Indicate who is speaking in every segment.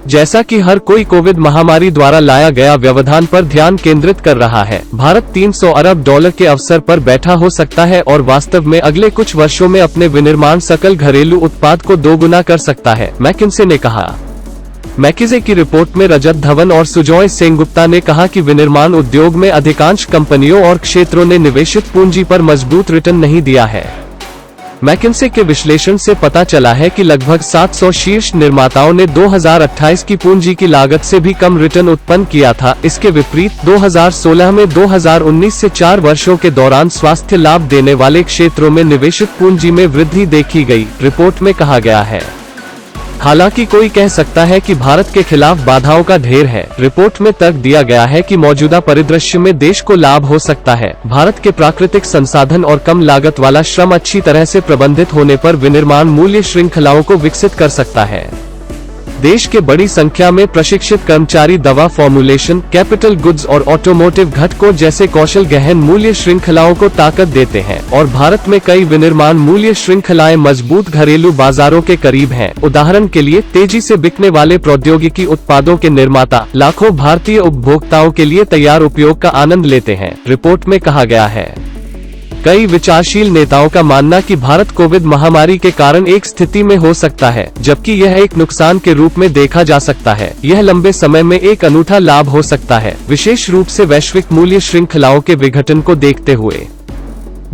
Speaker 1: जैसा कि हर कोई कोविड महामारी द्वारा लाया गया व्यवधान पर ध्यान केंद्रित कर रहा है, भारत $300 अरब के अवसर पर बैठा हो सकता है और वास्तव में अगले कुछ वर्षों में अपने विनिर्माण सकल घरेलू उत्पाद को दोगुना कर सकता है, मैकिन्से ने कहा। मैकिन्से की रिपोर्ट में रजत धवन और सुजॉय सेनगुप्ता ने कहा कि विनिर्माण उद्योग में अधिकांश कंपनियों और क्षेत्रों ने निवेशित पूंजी पर मजबूत रिटर्न नहीं दिया है। मैकिन्से के विश्लेषण से पता चला है कि लगभग 700 शीर्ष निर्माताओं ने 2028 की पूंजी की लागत से भी कम रिटर्न उत्पन्न किया था। इसके विपरीत 2016 में 2019 से 4 वर्षों के दौरान स्वास्थ्य लाभ देने वाले क्षेत्रों में निवेशित पूंजी में वृद्धि देखी गई, रिपोर्ट में कहा गया है। हालांकि कोई कह सकता है कि भारत के खिलाफ बाधाओं का ढेर है। रिपोर्ट में तर्क दिया गया है कि मौजूदा परिदृश्य में देश को लाभ हो सकता है। भारत के प्राकृतिक संसाधन और कम लागत वाला श्रम अच्छी तरह से प्रबंधित होने पर विनिर्माण मूल्य श्रृंखलाओं को विकसित कर सकता है। देश के बड़ी संख्या में प्रशिक्षित कर्मचारी दवा फॉर्मुलेशन, कैपिटल गुड्स और ऑटोमोटिव घटकों जैसे कौशल गहन मूल्य श्रृंखलाओं को ताकत देते हैं और भारत में कई विनिर्माण मूल्य श्रृंखलाएं मजबूत घरेलू बाजारों के करीब हैं। उदाहरण के लिए तेजी से बिकने वाले प्रौद्योगिकी उत्पादों के निर्माता लाखों भारतीय उपभोक्ताओं के लिए तैयार उपयोग का आनंद लेते हैं, रिपोर्ट में कहा गया है। कई विचारशील नेताओं का मानना कि भारत कोविड महामारी के कारण एक स्थिति में हो सकता है, जबकि यह एक नुकसान के रूप में देखा जा सकता है। यह लंबे समय में एक अनूठा लाभ हो सकता है, विशेष रूप से वैश्विक मूल्य श्रृंखलाओं के विघटन को देखते हुए।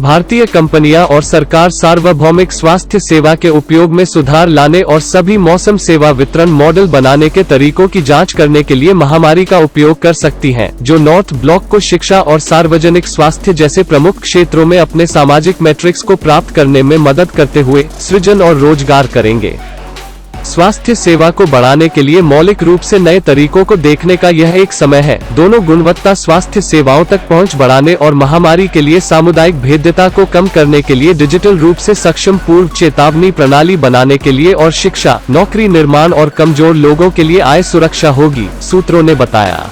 Speaker 1: भारतीय कंपनियां और सरकार सार्वभौमिक स्वास्थ्य सेवा के उपयोग में सुधार लाने और सभी मौसम सेवा वितरण मॉडल बनाने के तरीकों की जांच करने के लिए महामारी का उपयोग कर सकती हैं, जो नॉर्थ ब्लॉक को शिक्षा और सार्वजनिक स्वास्थ्य जैसे प्रमुख क्षेत्रों में अपने सामाजिक मैट्रिक्स को प्राप्त करने में मदद करते हुए सृजन और रोजगार करेंगे। स्वास्थ्य सेवा को बढ़ाने के लिए मौलिक रूप से नए तरीकों को देखने का यह एक समय है। दोनों गुणवत्ता स्वास्थ्य सेवाओं तक पहुंच बढ़ाने और महामारी के लिए सामुदायिक भेद्यता को कम करने के लिए डिजिटल रूप से सक्षम पूर्व चेतावनी प्रणाली बनाने के लिए और शिक्षा, नौकरी निर्माण और कमजोर लोगों के लिए आय सुरक्षा होगी, सूत्रों ने बताया।